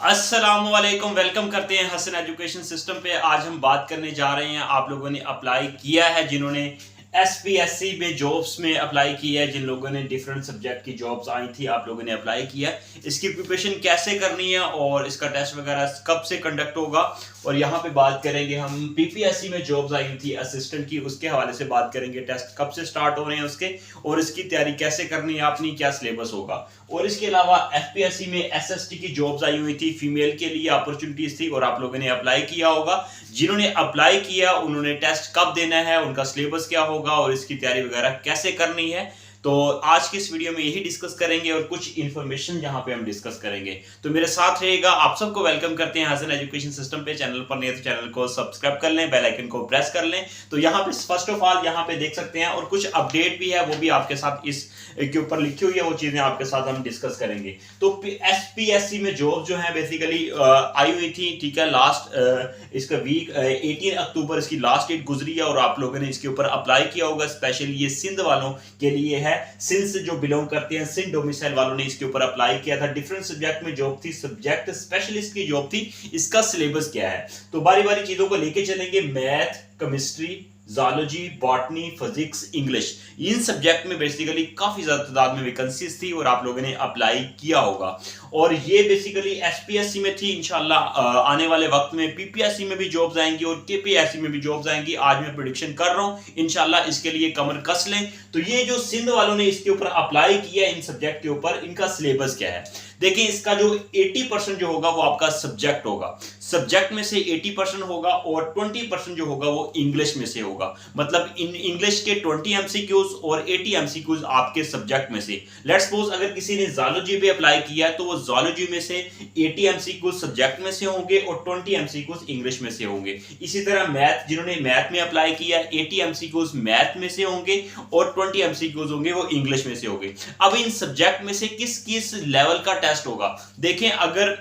अस्सलामुअलैकुम, वेलकम करते हैं हसन एजुकेशन सिस्टम पे। आज हम बात करने जा रहे हैं, आप लोगों ने अप्लाई किया है, जिन्होंने एसपीएससी में जॉब्स में अप्लाई किया है, जिन लोगों ने डिफरेंट सब्जेक्ट की जॉब्स आई थी, आप लोगों ने अप्लाई किया है। इसकी प्रिपरेशन कैसे करनी है और इसका टेस्ट वगैरह कब से कंडक्ट होगा, और यहाँ पे बात करेंगे हम पीपीएससी में जॉब्स आई थी असिस्टेंट की, उसके हवाले से बात करेंगे। टेस्ट कब से स्टार्ट हो रहे हैं उसके, और इसकी तैयारी कैसे करनी है अपनी, क्या सिलेबस होगा। और इसके अलावा एफपीएससी में एसएसटी की जॉब्स आई हुई थी, फीमेल के लिए अपॉर्चुनिटीज थी और आप लोगों ने अप्लाई किया होगा। जिन्होंने अप्लाई किया उन्होंने टेस्ट कब देना है, उनका सिलेबस क्या होगा और इसकी तैयारी वगैरह कैसे करनी है। तो आज की इस वीडियो में यही डिस्कस करेंगे और कुछ इंफॉर्मेशन यहां पे हम डिस्कस करेंगे। तो मेरे साथ रहेगा। आप सबको वेलकम करते हैं हसन एजुकेशन सिस्टम पे। चैनल पर नए तो चैनल को सब्सक्राइब कर लें, बेल आइकन को प्रेस कर लें। तो यहाँ पे फर्स्ट ऑफ ऑल यहाँ पे देख सकते हैं, और कुछ अपडेट भी है वो भी आपके साथ इस के ऊपर लिखी हुई है, वो चीजें आपके साथ हम डिस्कस करेंगे। तो एसपीएससी में जॉब जो है बेसिकली आई हुई थी, ठीक है। लास्ट इसका वीक 18 अक्टूबर इसकी लास्ट डेट गुजरी है और आप लोगों ने इसके ऊपर अप्लाई किया होगा। स्पेशली ये सिंध वालों के लिए है, सिंध से जो बिलोंग करते हैं, सिंध डोमिसाइल वालों ने इसके ऊपर अप्लाई किया था। डिफरेंट सब्जेक्ट में जॉब थी, सब्जेक्ट स्पेशलिस्ट की जॉब थी। इसका सिलेबस क्या है, तो बारी बारी चीजों को लेके चलेंगे। Math, chemistry, zoology, botany, physics, English, इन सब्जेक्ट में बेसिकली काफी ज्यादा तादाद में वैकेंसीज थी और आप लोगों ने अप्लाई किया होगा। और ये बेसिकली एसपीएससी में थी। इंशाल्लाह आने वाले वक्त में पीपीएससी में भी जॉब्स आएंगी और केपीएससी में भी जॉब्स आएंगी। आज मैं प्रेडिक्शन कर रहा हूं, इंशाल्लाह इसके लिए कमर कस लें। तो ये जो सिंध वालों ने इसके ऊपर अप्लाई किया इन सब्जेक्ट के ऊपर, इनका सिलेबस क्या है देखिए। इसका जो 80% जो होगा वो आपका सब्जेक्ट होगा, सब्जेक्ट में से 80% होगा, और 20% जो होगा वो इंग्लिश में से होगा। मतलब इन इंग्लिश के 20 एमसीक्यूज और 80 एमसीक्यूज आपके सब्जेक्ट में से। लेट्स सपोज अगर किसी ने ज़ूलॉजी पे अप्लाई किया है तो वो ज़ूलॉजी में से 80 एमसीक्यूज सब्जेक्ट में से होंगे और 20 एमसीक्यूज इंग्लिश में से होंगे। इसी तरह मैथ, जिन्होंने मैथ में अप्लाई किया है, 80 एमसीक्यूज मैथ में से होंगे और 20 एमसीक्यूज होंगे वो इंग्लिश में से होंगे। अब इन सब्जेक्ट में से किस किस लेवल का टेस्ट होगा देखें। अगर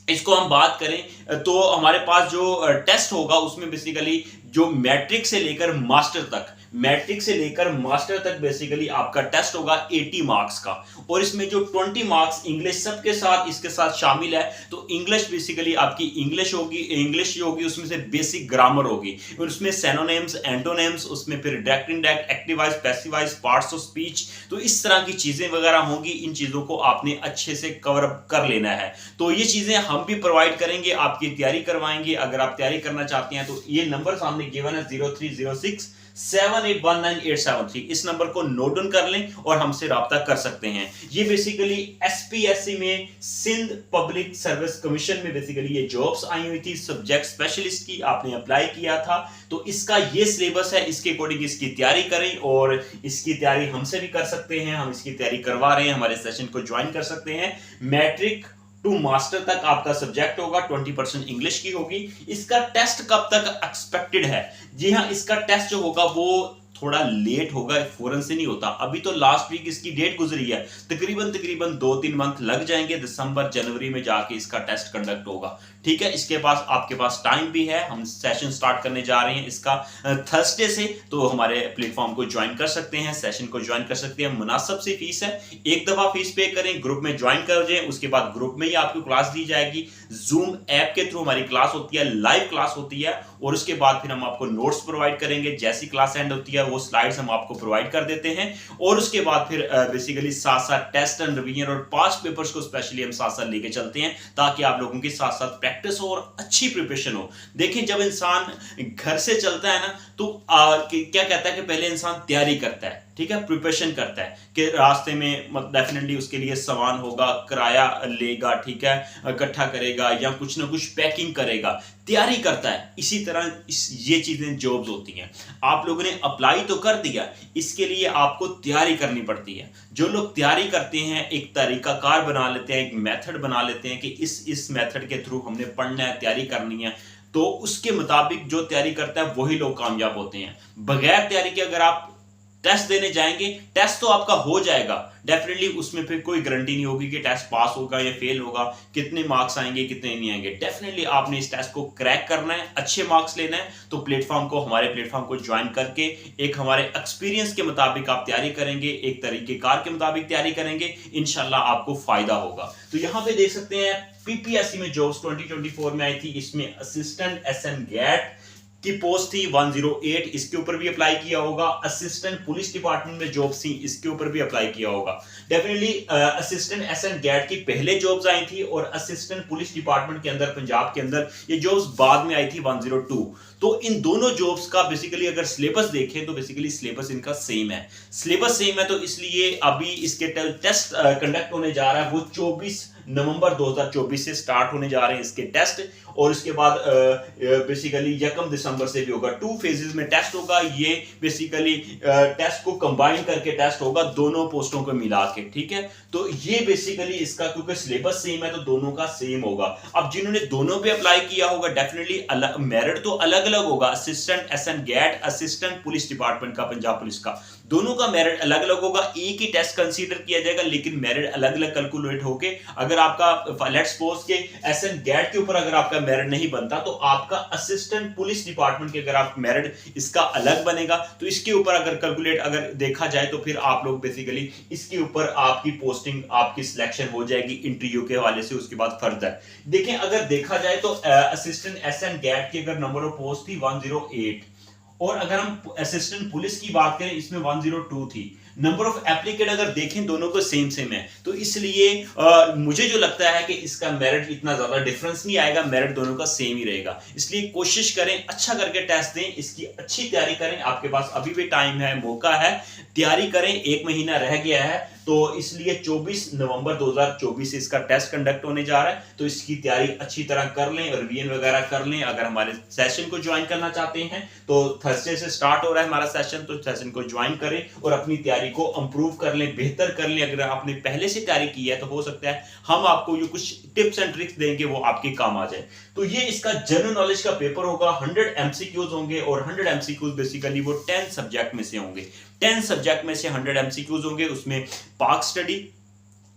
इसको हम बात करें तो हमारे पास जो टेस्ट होगा उसमें बेसिकली जो मैट्रिक से लेकर मास्टर तक, मैट्रिक से लेकर मास्टर तक बेसिकली आपका टेस्ट होगा 80 मार्क्स का। और इसमें जो 20 मार्क्स इंग्लिश सबके साथ इसके साथ शामिल है। तो इंग्लिश बेसिकली आपकी इंग्लिश होगी, इंग्लिश जो होगी उसमें से बेसिक ग्रामर होगी, और उसमें सिनोनिम्स, एंटोनिम्स, उसमें फिर direct indirect, active voice, passive voice, parts of speech, तो इस तरह की चीजें वगैरह होंगी। इन चीजों को आपने अच्छे से कवर अप कर लेना है। तो ये चीजें हम भी प्रोवाइड करेंगे, आपकी तैयारी करवाएंगे। अगर आप तैयारी करना चाहते हैं तो ये नंबर सामने गिवन है 0306 7819 इस नंबर को नोट डाउन कर लें और हमसे राब्ता कर सकते हैं। ये बेसिकली एसपीएससी में, सिंध पब्लिक सर्विस कमीशन में बेसिकली ये जॉब्स आई हुई थी सब्जेक्ट स्पेशलिस्ट की, आपने अप्लाई किया था। तो इसका ये सिलेबस है, इसके अकॉर्डिंग इसकी तैयारी करें, और इसकी तैयारी हमसे भी कर सकते हैं, हम इसकी तैयारी करवा रहे हैं, हमारे सेशन को ज्वाइन कर सकते हैं। मैट्रिक टू मास्टर तक आपका सब्जेक्ट होगा, 20% इंग्लिश की होगी। इसका टेस्ट कब तक एक्सपेक्टेड है? जी हां, इसका टेस्ट जो होगा वो थोड़ा लेट होगा, फौरन से नहीं होता। अभी तो लास्ट वीक इसकी डेट गुजरी है, तकरीबन 2-3 मंथ लग जाएंगे। दिसंबर जनवरी में जाके इसका टेस्ट कंडक्ट होगा, ठीक है। इसके पास आपके पास टाइम भी है। हम सेशन स्टार्ट करने जा रहे हैं इसका थर्सडे से, तो हमारे प्लेटफॉर्म को ज्वाइन कर सकते हैं, सेशन को ज्वाइन कर सकते हैं। मुनासिब सी फीस है, एक दफा फीस पे करें, ग्रुप में ज्वाइन कर जाएं, उसके बाद ग्रुप में ही आपको क्लास दी जाएगी। जूम ऐप के थ्रू हमारी क्लास होती है, लाइव क्लास होती है, और उसके बाद फिर हम आपको नोट्स प्रोवाइड करेंगे। जैसी क्लास एंड होती है वो स्लाइड्स हम आपको प्रोवाइड कर देते हैं, और उसके बाद फिर बेसिकली साथ साथ टेस्ट एंड रिवीजन और पास्ट पेपर्स को स्पेशली हम साथ साथ लेके चलते हैं, ताकि आप लोगों के साथ साथ प्रैक्टिस हो और अच्छी प्रिपरेशन हो। देखिए, जब इंसान घर से चलता है ना, तो क्या कहता है कि पहले इंसान तैयारी करता है, ठीक है, प्रिपरेशन करता है कि रास्ते में डेफिनेटली उसके लिए सामान होगा, किराया लेगा, ठीक है, इकट्ठा करेगा या कुछ ना कुछ पैकिंग करेगा, तैयारी करता है। इसी तरह ये चीजें जॉब्स होती हैं। आप लोगों ने अप्लाई तो कर दिया, इसके लिए आपको तैयारी करनी पड़ती है। जो लोग तैयारी करते हैं, एक तरीकाकार बना लेते हैं, एक मेथड बना लेते हैं कि इस मेथड के थ्रू हमने पढ़ना है, तैयारी करनी है, तो उसके मुताबिक जो तैयारी करता है वही लोग कामयाब होते हैं। बगैर तैयारी के अगर आप टेस्ट देने जाएंगे, टेस्ट तो आपका हो जाएगा डेफिनेटली, उसमें फिर कोई गारंटी नहीं होगी कि टेस्ट पास होगा या फेल होगा, कितने मार्क्स आएंगे कितने नहीं आएंगे। डेफिनेटली आपने इस टेस्ट को क्रैक करना है, अच्छे मार्क्स लेना है, तो हमारे प्लेटफॉर्म को ज्वाइन करके एक हमारे एक्सपीरियंस के मुताबिक आप तैयारी करेंगे, एक तरीकेकार के मुताबिक तैयारी करेंगे, इंशाल्लाह आपको फायदा होगा। तो यहां पे देख सकते हैं पीपीएससी में जॉब्स 2024 में आई थी, इसमें असिस्टेंट एसएन गैट की पोस्ट थी 108, इसके ऊपर भी अप्लाई किया होगा। असिस्टेंट पुलिस डिपार्टमेंट में जॉब्स थी, इसके ऊपर भी अप्लाई किया होगा। डेफिनेटली असिस्टेंट एसएन गैट की पहले जॉब्स आई थी और असिस्टेंट पुलिस डिपार्टमेंट के अंदर पंजाब के अंदर ये जॉब्स बाद में आई थी 102। तो इन दोनों जॉब्स का बेसिकली अगर सिलेबस देखें तो बेसिकली सिलेबस इनका सेम है, सिलेबस सेम है। तो इसलिए अभी इसके टेस्ट कंडक्ट होने जा रहा है, वो 24 नवंबर 2024 से स्टार्ट होने जा रहे हैं इसके टेस्ट, और इसके बाद बेसिकली 1 दिसंबर से भी होगा। 2 फेजेस में टेस्ट होगा, ये बेसिकली टेस्ट को कंबाइन करके टेस्ट होगा दोनों पोस्टों को मिला के, ठीक है। तो ये बेसिकली इसका क्योंकि सिलेबस सेम है तो दोनों का सेम होगा। अब जिन्होंने दोनों पे अप्लाई किया होगा डेफिनेटली मेरिट तो अलग अलग होगा, असिस्टेंट एसएन गैट, असिस्टेंट पुलिस डिपार्टमेंट का पंजाब पुलिस का, दोनों का मेरिट अलग अलग होगा। एक ही टेस्ट कंसीडर किया जाएगा लेकिन मेरिट अलग अलग कैलकुलेट होके, अगर आपका लेट्स सपोज के एसएन गैट के ऊपर अगर आपका मेरिट नहीं बनता तो आपका असिस्टेंट पुलिस डिपार्टमेंट के अगर आप मेरिट इसका अलग बनेगा, तो इसके ऊपर अगर कैलकुलेट अगर देखा जाए तो फिर आप लोग बेसिकली इसके ऊपर आपकी पोस्टिंग आपकी सिलेक्शन हो जाएगी इंटरव्यू के हवाले से। उसके बाद फर्दर देखें, अगर देखा जाए तो असिस्टेंट एसएन गैट की अगर नंबर ऑफ पोस्ट थी 108, और अगर हम असिस्टेंट पुलिस की बात करें इसमें 102 थी। नंबर ऑफ एप्लीकेंट अगर देखें दोनों को सेम सेम है, तो इसलिए मुझे जो लगता है कि इसका मेरिट इतना ज्यादा डिफरेंस नहीं आएगा, मेरिट दोनों का सेम ही रहेगा। इसलिए कोशिश करें अच्छा करके टेस्ट दें, इसकी अच्छी तैयारी करें, आपके पास अभी भी टाइम है, मौका है, तैयारी करें, 1 महीना रह गया है। तो इसलिए 24 नवंबर 2024 से इसका टेस्ट कंडक्ट होने जा रहा है, तो इसकी तैयारी अच्छी तरह कर लें, रिवीजन वगैरह कर लें। अगर हमारे सेशन को ज्वाइन करना चाहते हैं तो थर्सडे से स्टार्ट हो रहा है हमारा सेशन, तो सेशन को ज्वाइन करें और अपनी तैयारी को इंप्रूव कर लें, बेहतर कर लें। अगर आपने पहले से तैयारी की है तो हो सकता है हम आपको ये कुछ टिप्स एंड ट्रिक्स देंगे वो आपके काम आ जाए। तो ये इसका जनरल नॉलेज का पेपर होगा, 100 एमसीक्यूज होंगे, और 100 एमसीक्यूज बेसिकली वो 10 सब्जेक्ट में से होंगे। 10 सब्जेक्ट में से 100 एमसीक्यूज होंगे, उसमें पाक स्टडी,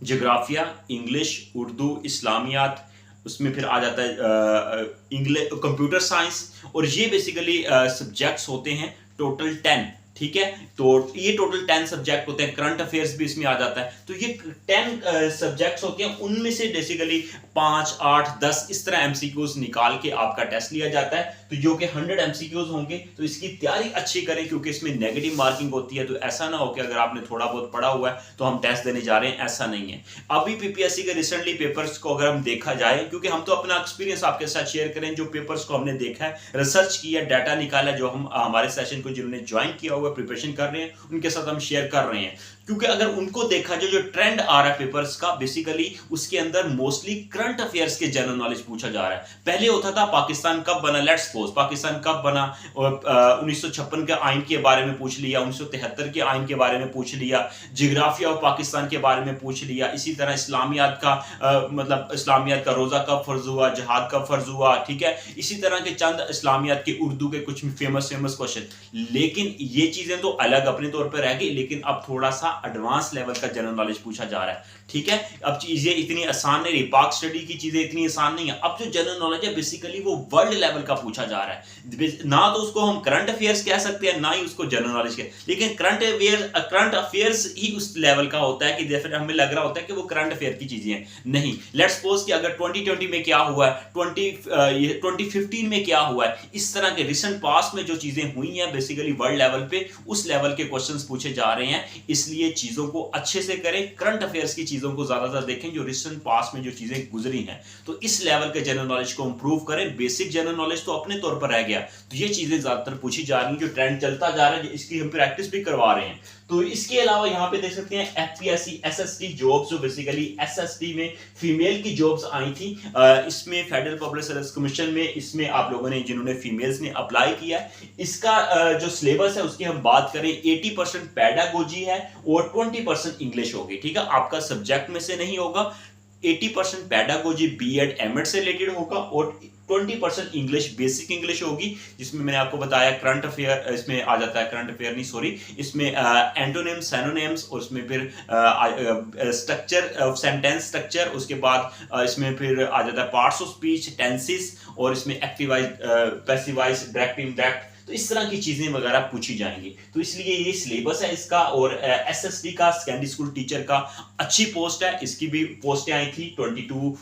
ज्योग्राफिया, इंग्लिश, उर्दू, इस्लामियात, उसमें फिर आ जाता है इंग्लिश, कंप्यूटर साइंस, और ये बेसिकली सब्जेक्ट्स होते हैं टोटल 10, ठीक है। तो ये टोटल 10 सब्जेक्ट होते हैं, करंट अफेयर्स भी इसमें आ जाता है। तो ये 10 सब्जेक्ट्स होते हैं, उनमें से बेसिकली 5, 8, 10 इस तरह एमसीक्यूज निकाल के आपका टेस्ट लिया जाता है, तो जो कि 100 एमसीक्यूज होंगे। तो इसकी तैयारी अच्छी करें क्योंकि इसमें नेगेटिव मार्किंग होती है, तो ऐसा ना हो कि अगर आपने थोड़ा बहुत पढ़ा हुआ है तो हम टेस्ट देने जा रहे हैं, ऐसा नहीं है। अभी पीपीएससी के रिसेंटली पेपर्स को अगर हम देखा जाए, क्योंकि हम तो अपना एक्सपीरियंस आपके साथ शेयर करें, जो पेपर्स को हमने देखा है, रिसर्च किया, डाटा निकाला, जो हम हमारे सेशन को जिन्होंने ज्वाइन किया हुआ प्रिपरेशन कर रहे हैं उनके साथ हम शेयर कर रहे हैं। क्योंकि अगर उनको देखा जाए जो ट्रेंड आ रहा है पेपर्स का, बेसिकली उसके अंदर मोस्टली करंट अफेयर्स के जनरल नॉलेज पूछा जा रहा है। पहले होता था पाकिस्तान कब बना, लेट्स सपोज पाकिस्तान कब बना, 1956 के आइन के बारे में पूछ लिया, 1973 के आइन के बारे में पूछ लिया, जियोग्राफिया ऑफ पाकिस्तान के बारे में पूछ लिया। इसी तरह इस्लामियात का मतलब इस्लामियात का रोजा कब फर्ज हुआ, जहाद कब फर्ज हुआ, ठीक है। इसी तरह के चंद इस्लामियात के उर्दू के कुछ फेमस क्वेश्चन। लेकिन ये चीजें तो अलग अपने तौर पर रह गई, लेकिन अब थोड़ा सा एडवांस लेवल का जनरल नॉलेज पूछा जा रहा है, ठीक है। अब चीजें इतनी आसान नहीं रही, पाक स्टडी की चीजें इतनी आसान नहीं है। अब जो जनरल नॉलेज है बेसिकली वो वर्ल्ड लेवल का पूछा जा रहा है, ना तो उसको हम करंट अफेयर्स कह सकते हैं, ना ही उसको जनरल नॉलेज कह, लेकिन करंट अफेयर्स ही उस लेवल का होता है कि जैसे हमें लग रहा होता है कि वो करंट अफेयर की चीजें हैं। नहीं, लेट्स सपोज कि अगर 2020 में क्या हुआ है, 2015 में क्या हुआ है, इस तरह के रिसेंट पास्ट में जो चीजें हुई हैं बेसिकली वर्ल्ड लेवल पे, उस लेवल के क्वेश्चंस पूछे जा रहे हैं। इसलिए चीजों को अच्छे से करें, करंट अफेयर्स की चीजों को ज्यादातर देखें जो रिसेंट पास्ट में जो चीजें गुजरी हैं, तो इस लेवल के जनरल नॉलेज को इंप्रूव करें। बेसिक जनरल नॉलेज तो अपने तौर पर रह गया, तो ये चीजें ज्यादातर पूछी जा रही हैं, जो ट्रेंड चलता जा रहा है, इसकी हम प्रैक्टिस भी करवा रहे हैं। तो इसके अलावा यहाँ पे देख सकते हैं एफपीएससी एसएसटी जॉब्स, जो बेसिकली एसएसटी में फीमेल की जॉब्स आई थी, इसमें फेडरल पब्लिक सर्विस कमीशन में, इसमें आप लोगों ने जिन्होंने फीमेल्स ने अप्लाई किया, इसका जो सिलेबस है उसकी हम बात करें, 80% पेडागोजी है और 20% इंग्लिश होगी, ठीक है। आपका सब्जेक्ट में से नहीं होगा, 80% पेडागोजी बीएड एमएड से रिलेटेड होगा और 20% इंग्लिश बेसिक इंग्लिश होगी, जिसमें मैंने आपको बताया करंट अफेयर इसमें आ जाता है, करंट अफेयर नहीं सॉरी, इसमें एंटोनिम्स सैनोनिम्स और उसमें फिर स्ट्रक्चर सेंटेंस स्ट्रक्चर, उसके बाद इसमें फिर आ जाता है पार्ट्स ऑफ स्पीच, टेंसेस और इसमें एक्टिवाइज पैसिवाइज डायरेक्ट इनडायरेक्ट, तो इस तरह की चीजें वगैरह पूछी जाएंगी। तो इसलिए ये सिलेबस है इसका। और एसएसटी का सेकेंडरी स्कूल टीचर का अच्छी पोस्ट है, इसकी भी पोस्टें आई थी 22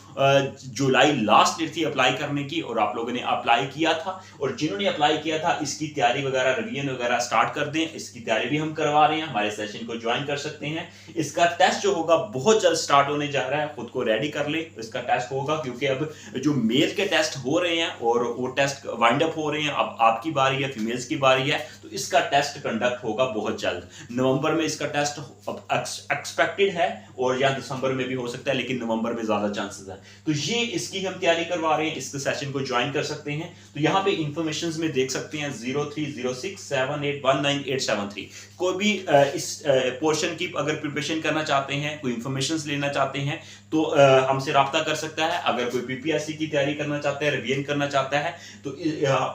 जुलाई लास्ट डेट थी अप्लाई करने की और आप लोगों ने अप्लाई किया था। और जिन्होंने अप्लाई किया था इसकी तैयारी वगैरह रिवीजन वगैरह स्टार्ट कर दें, इसकी तैयारी भी हम करवा रहे हैं, हमारे सेशन को ज्वाइन कर सकते हैं। इसका टेस्ट जो होगा बहुत जल्द स्टार्ट होने जा रहा है, खुद को रेडी कर ले, इसका टेस्ट होगा क्योंकि अब जो मेल के टेस्ट हो रहे हैं और वो टेस्ट वाइंड अप हो रहे हैं, अब आपकी बारी है, फीमेल्स की बारी है, तो इसका टेस्ट कंडक्ट होगा बहुत जल्द। नवंबर में इसका टेस्ट एक्सपेक्टेड है और या दिसंबर में भी हो सकता है, लेकिन नवंबर में ज्यादा चांसेस है। तो ये इसकी हम तैयारी करवा रहे हैं, इसके सेशन को ज्वाइन कर सकते हैं। तो यहाँ पे इंफॉर्मेशन में देख सकते हैं 030678197873। कोई भी इस पोर्शन की अगर प्रिपरेशन करना चाहते हैं, कोई इंफॉर्मेशन लेना चाहते हैं तो हमसे राब्ता कर सकता है। अगर कोई पीपीएससी की तैयारी करना चाहता है, रिवीजन करना चाहता है तो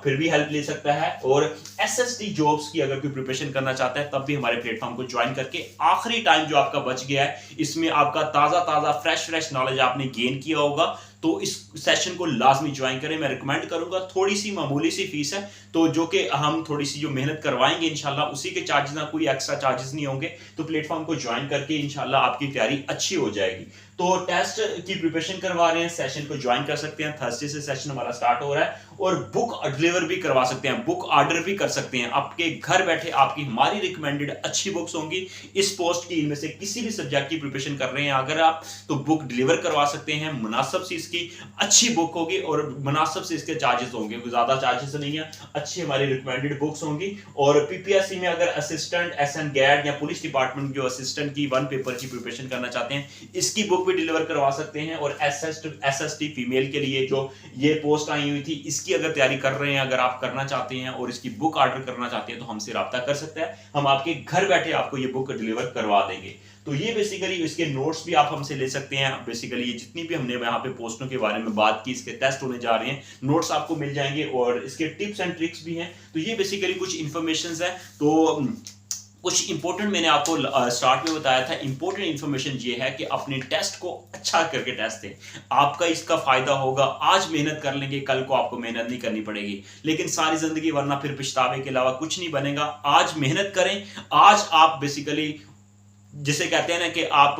फिर भी हेल्प ले सकता है। और एसएसटी जॉब्स की अगर कोई प्रिपरेशन करना चाहता है तब भी हमारे प्लेटफॉर्म को ज्वाइन करके आखिरी टाइम जो आपका बच गया है, इसमें आपका ताजा फ्रेश नॉलेज आपने गेन किया होगा, तो इस सेशन को लाजमी ज्वाइन करें। मैं रिकमेंड करूंगा, थोड़ी सी मामूली सी फीस है, तो जो कि हम थोड़ी सी जो मेहनत करवाएंगे इंशाल्लाह उसी के चार्जेस ना, कोई एक्स्ट्रा चार्जेस नहीं होंगे। तो प्लेटफॉर्म को ज्वाइन करके इंशाल्लाह आपकी तैयारी अच्छी हो जाएगी। तो टेस्ट की प्रिपरेशन करवा रहे हैं, सेशन को ज्वाइन कर सकते हैं। थर्सडे से सेशन हमारा स्टार्ट हो रहा है और बुक डिलीवर भी करवा सकते हैं, बुक ऑर्डर भी कर सकते हैं। आपके घर बैठे आपकी हमारी रिकमेंडेड अच्छी बुक्स होंगी इस पोस्ट की, इनमें से किसी भी सब्जेक्ट की प्रिपरेशन कर रहे हैं अगर आप, तो बुक डिलीवर करवा सकते हैं। मुनासिब सी इसकी अच्छी बुक होगी और मुनासिब से इसके चार्जेस होंगे, कोई ज्यादा चार्जेस नहीं है, अच्छी हमारी रिकमेंडेड बुक्स होंगी। और पीपीएससी में अगर असिस्टेंट एसएन गैड या पुलिस डिपार्टमेंट जो असिस्टेंट की 1 पेपर की प्रिपरेशन करना चाहते हैं, इसकी बुक भी डिलीवर करवा सकते हैं। और एसएसटी फीमेल के लिए जो ये पोस्ट आई हुई थी, इसकी अगर तैयारी कर रहे हैं, अगर आप करना चाहते हैं और इसकी बुक ऑर्डर करना चाहते हैं तो हमसे राब्ता कर सकते हैं, हम आपके घर बैठे आपको ये बुक डिलीवर करवा देंगे। तो ये बेसिकली इसके नोट्स भी आप हमसे ले सकते हैं। बेसिकली ये जितनी भी हमने यहाँ पे पोस्टों के बारे में बात की, इसके टेस्ट होने जा रहे हैं, नोट्स आपको मिल जाएंगे और इसके टिप्स एंड ट्रिक्स भी हैं। तो ये बेसिकली कुछ इंफॉर्मेशन है। तो कुछ इंपॉर्टेंट मैंने आपको स्टार्ट में बताया था। इंपॉर्टेंट इंफॉर्मेशन ये है कि अपने टेस्ट को अच्छा करके टेस्ट दें, आपका इसका फायदा होगा। आज मेहनत कर लेंगे, कल को आपको मेहनत नहीं करनी पड़ेगी, लेकिन सारी जिंदगी वरना फिर पछतावे के अलावा कुछ नहीं बनेगा। आज मेहनत करें, आज आप बेसिकली जिसे कहते हैं ना कि आप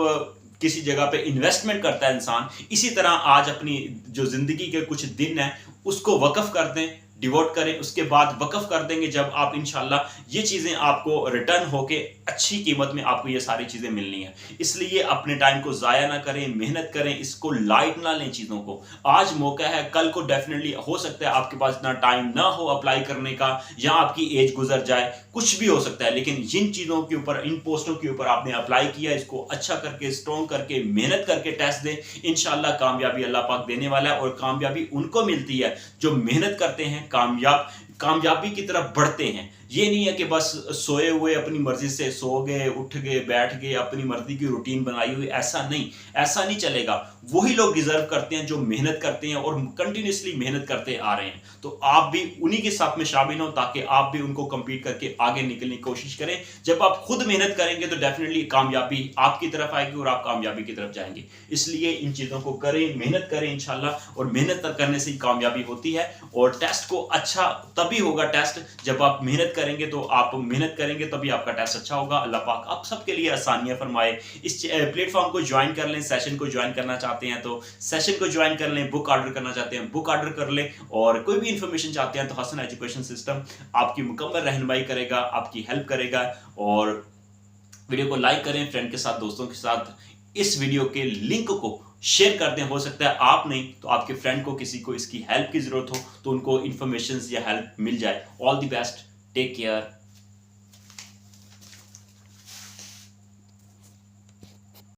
किसी जगह पे इन्वेस्टमेंट करता है इंसान, इसी तरह आज अपनी जो जिंदगी के कुछ दिन है उसको वक्फ कर दें, डिवोट करें, उसके बाद वक्फ कर देंगे जब आप इंशाल्लाह ये चीज़ें आपको रिटर्न होके अच्छी कीमत में आपको ये सारी चीज़ें मिलनी है। इसलिए अपने टाइम को ज़ाया ना करें, मेहनत करें, इसको लाइट ना लें चीज़ों को। आज मौका है, कल को डेफिनेटली हो सकता है आपके पास इतना टाइम ना हो अप्लाई करने का, या आपकी एज गुजर जाए, कुछ भी हो सकता है। लेकिन जिन चीज़ों के ऊपर, इन पोस्टों के ऊपर आपने अप्लाई किया, इसको अच्छा करके, स्ट्रॉन्ग करके, मेहनत करके टेस्ट दें, इंशाल्लाह कामयाबी अल्लाह पाक देने वाला है। और कामयाबी उनको मिलती है जो मेहनत करते हैं, कामयाबी की तरफ बढ़ते हैं। ये नहीं है कि बस सोए हुए अपनी मर्जी से सो गए, उठ गए, बैठ गए, अपनी मर्जी की रूटीन बनाई हुई, ऐसा नहीं चलेगा। वही लोग डिजर्व करते हैं जो मेहनत करते हैं और कंटिन्यूसली मेहनत करते आ रहे हैं। तो आप भी उन्हीं के साथ में शामिल हो ताकि आप भी उनको कंपीट करके आगे निकलने की कोशिश करें। जब आप खुद मेहनत करेंगे तो डेफिनेटली कामयाबी आपकी तरफ आएगी और आप कामयाबी की तरफ जाएंगे। इसलिए इन चीजों को करें, मेहनत करें इंशाल्लाह, और मेहनत करने से ही कामयाबी होती है। और टेस्ट को अच्छा तभी होगा टेस्ट जब आप मेहनत करेंगे, तो आप मेहनत करेंगे तभी आपका टेस्ट अच्छा होगा। अल्लाह पाक आप सबके लिए आसानियां फरमाए। इस प्लेटफॉर्म को ज्वाइन कर लें, सेशन को ज्वाइन करना चाहते हैं तो सेशन को ज्वाइन कर लें, बुक ऑर्डर करना चाहते हैं बुक ऑर्डर कर लें, और कोई भी इंफॉर्मेशन चाहते हैं तो हसन एजुकेशन सिस्टम आपकी मुकम्मल रहनुमाई करेगा, आपकी हेल्प करेगा। और वीडियो को लाइक करें, फ्रेंड के साथ, दोस्तों के साथ इस वीडियो के लिंक को शेयर कर दें। हो सकता है आप नहीं तो आपके फ्रेंड को, किसी को इसकी हेल्प की जरूरत हो तो उनको इंफॉर्मेशन या हेल्प मिल जाए। All the best, take care.